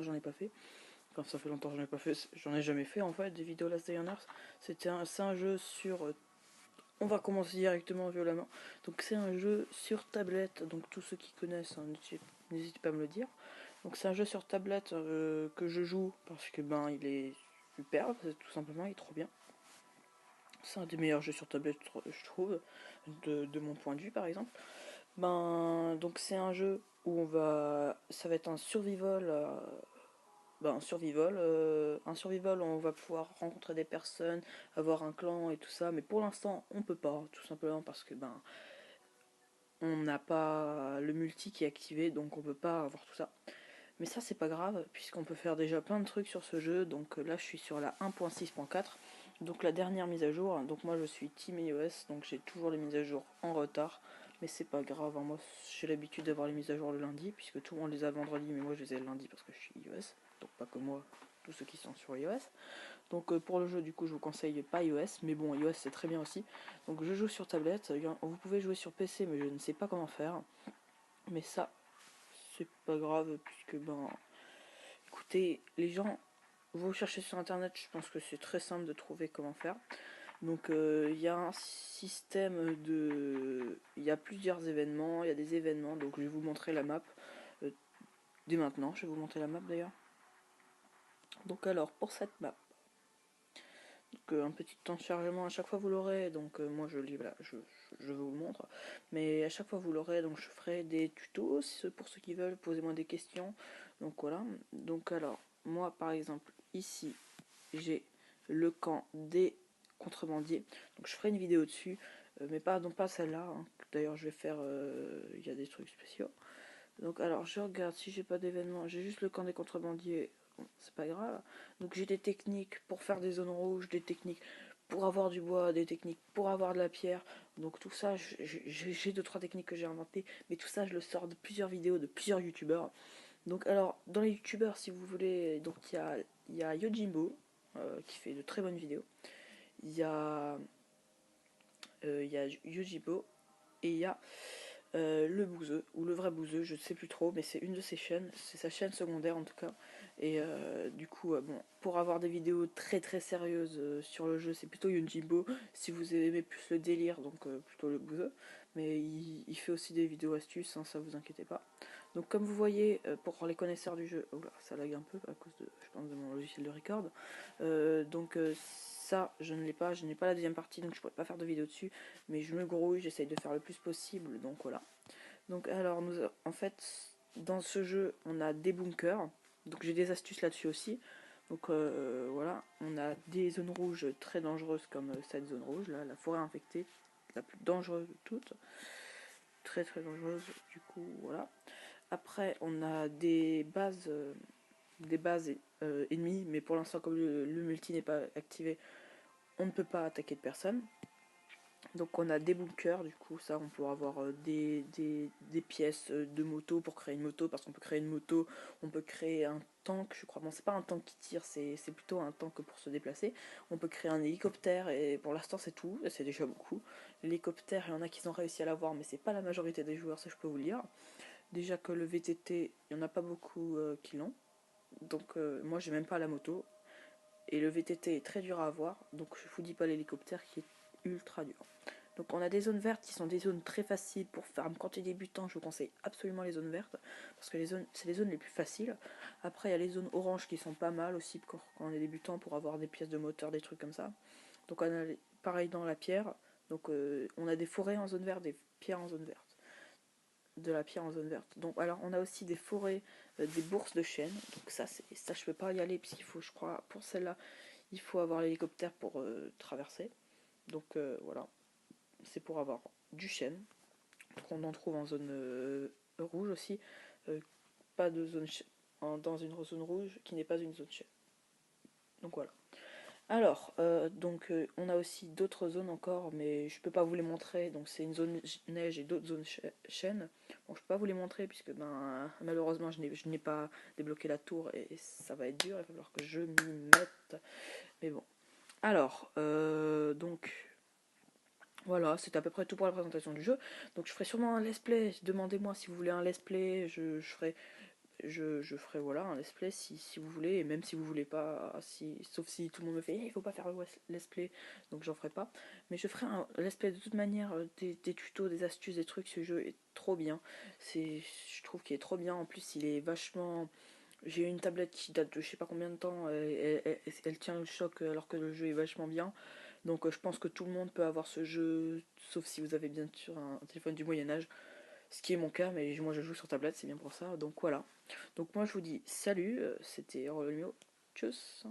j'en ai pas fait. Enfin, ça fait longtemps que j'en ai pas fait, j'en ai jamais fait en fait, des vidéos Last Day on Earth. C'est un jeu sur... on va commencer directement violemment. Donc c'est un jeu sur tablette, donc tous ceux qui connaissent, hein, n'hésitez pas à me le dire. Donc c'est un jeu sur tablette que je joue parce que ben il est super, tout simplement, il est trop bien. C'est un des meilleurs jeux sur tablette, je trouve, de mon point de vue par exemple. Ben donc c'est un jeu où ça va être un survival. Un survival où on va pouvoir rencontrer des personnes, avoir un clan et tout ça, mais pour l'instant on peut pas, tout simplement parce que on n'a pas le multi qui est activé, donc on peut pas avoir tout ça. Mais ça c'est pas grave, puisqu'on peut faire déjà plein de trucs sur ce jeu, donc là je suis sur la 1.6.4, donc la dernière mise à jour, donc moi je suis team iOS, donc j'ai toujours les mises à jour en retard, mais c'est pas grave, hein. Moi j'ai l'habitude d'avoir les mises à jour le lundi, puisque tout le monde les a le vendredi, mais moi je les ai le lundi parce que je suis iOS, donc pas comme moi, tous ceux qui sont sur iOS. Donc pour le jeu du coup je vous conseille pas iOS, mais bon iOS c'est très bien aussi. Donc je joue sur tablette, vous pouvez jouer sur PC mais je ne sais pas comment faire. Mais ça c'est pas grave puisque écoutez, les gens vous cherchez sur internet, je pense que c'est très simple de trouver comment faire. Donc il y a un système de... Il y a plusieurs événements, il y a des événements, donc je vais vous montrer la map. Dès maintenant, je vais vous montrer la map d'ailleurs. Donc alors pour cette map, donc, un petit temps de chargement à chaque fois vous l'aurez, donc moi je lis, voilà, je vous le montre, mais à chaque fois vous l'aurez, donc je ferai des tutos pour ceux qui veulent, posez-moi des questions, donc voilà. Donc alors moi par exemple ici j'ai le camp des contrebandiers, donc je ferai une vidéo dessus, mais pas celle-là, hein. D'ailleurs je vais faire, il y a des trucs spéciaux. Donc alors je regarde si j'ai pas d'événement, j'ai juste le camp des contrebandiers, bon, c'est pas grave. Donc j'ai des techniques pour faire des zones rouges, des techniques pour avoir du bois, des techniques pour avoir de la pierre. Donc tout ça, j'ai 2-3 techniques que j'ai inventées, mais tout ça je le sors de plusieurs vidéos de plusieurs youtubeurs. Donc alors dans les youtubeurs si vous voulez, donc il y a Yojimbo qui fait de très bonnes vidéos. Il y a Yojimbo et il y a le bouseux, ou le vrai bouseux, je ne sais plus trop, mais c'est une de ses chaînes, c'est sa chaîne secondaire en tout cas. Et du coup, bon, pour avoir des vidéos très très sérieuses sur le jeu, c'est plutôt Yojimbo. Si vous aimez plus le délire, donc plutôt le bouseux. Mais il fait aussi des vidéos astuces, hein, ça vous inquiétez pas. Donc comme vous voyez, pour les connaisseurs du jeu, oh là, ça lag un peu à cause de, je pense, de mon logiciel de record. Ça, je ne l'ai pas, je n'ai pas la deuxième partie, donc je pourrais pas faire de vidéo dessus. Mais je me grouille, j'essaye de faire le plus possible, donc voilà. Donc alors, en fait, dans ce jeu, on a des bunkers. Donc j'ai des astuces là-dessus aussi. Donc voilà, on a des zones rouges très dangereuses comme cette zone rouge, là, la forêt infectée, la plus dangereuse de toutes. Très très dangereuse, du coup, voilà. Après, on a des bases ennemies, mais pour l'instant, comme le multi n'est pas activé, on ne peut pas attaquer de personne. Donc on a des bunkers, du coup ça on peut avoir des pièces de moto pour créer une moto, parce qu'on peut créer une moto, on peut créer un tank, je crois, bon c'est pas un tank qui tire, c'est plutôt un tank pour se déplacer, on peut créer un hélicoptère, et pour l'instant c'est tout, et c'est déjà beaucoup. L'hélicoptère, il y en a qui ont réussi à l'avoir, mais c'est pas la majorité des joueurs, ça je peux vous le dire. Déjà que le VTT, il y en a pas beaucoup qui l'ont, donc moi j'ai même pas la moto, et le VTT est très dur à avoir, donc je vous dis pas l'hélicoptère qui est ultra dur. Donc on a des zones vertes qui sont des zones très faciles pour farm. Quand tu es débutant, je vous conseille absolument les zones vertes, parce que c'est les zones les plus faciles. Après il y a les zones oranges qui sont pas mal aussi quand on est débutant, pour avoir des pièces de moteur, des trucs comme ça. Donc on a pareil dans la pierre, donc on a des forêts en zone verte, des pierres en zone verte. De la pierre en zone verte. Donc alors on a aussi des forêts, des bourses de chêne. Donc ça je peux pas y aller puisqu'il faut, je crois, pour celle-là, il faut avoir l'hélicoptère pour traverser. Donc voilà, c'est pour avoir du chêne. Donc on en trouve en zone rouge aussi. Pas de zone dans une zone rouge qui n'est pas une zone chêne. Donc voilà. Alors, on a aussi d'autres zones encore, mais je peux pas vous les montrer. Donc c'est une zone neige et d'autres zones chêne. Bon, je peux pas vous les montrer puisque malheureusement je n'ai pas débloqué la tour et ça va être dur. Il va falloir que je m'y mette. Mais bon. Alors, voilà, c'est à peu près tout pour la présentation du jeu. Donc je ferai sûrement un let's play. Demandez-moi si vous voulez un let's play. Je ferai je ferai voilà un let's play si vous voulez, et même si vous voulez pas, sauf si tout le monde me fait il faut pas faire le let's play, donc j'en ferai pas. Mais je ferai un let's play de toute manière, des tutos, des astuces, des trucs. Ce jeu est trop bien. Je trouve qu'il est trop bien. En plus, il est vachement. J'ai une tablette qui date de je sais pas combien de temps, elle tient le choc alors que le jeu est vachement bien. Donc je pense que tout le monde peut avoir ce jeu, sauf si vous avez bien sûr un téléphone du Moyen-Âge. Ce qui est mon cas, mais moi je joue sur tablette, c'est bien pour ça. Donc voilà. Donc moi je vous dis salut, c'était Rolmio. Tchuss.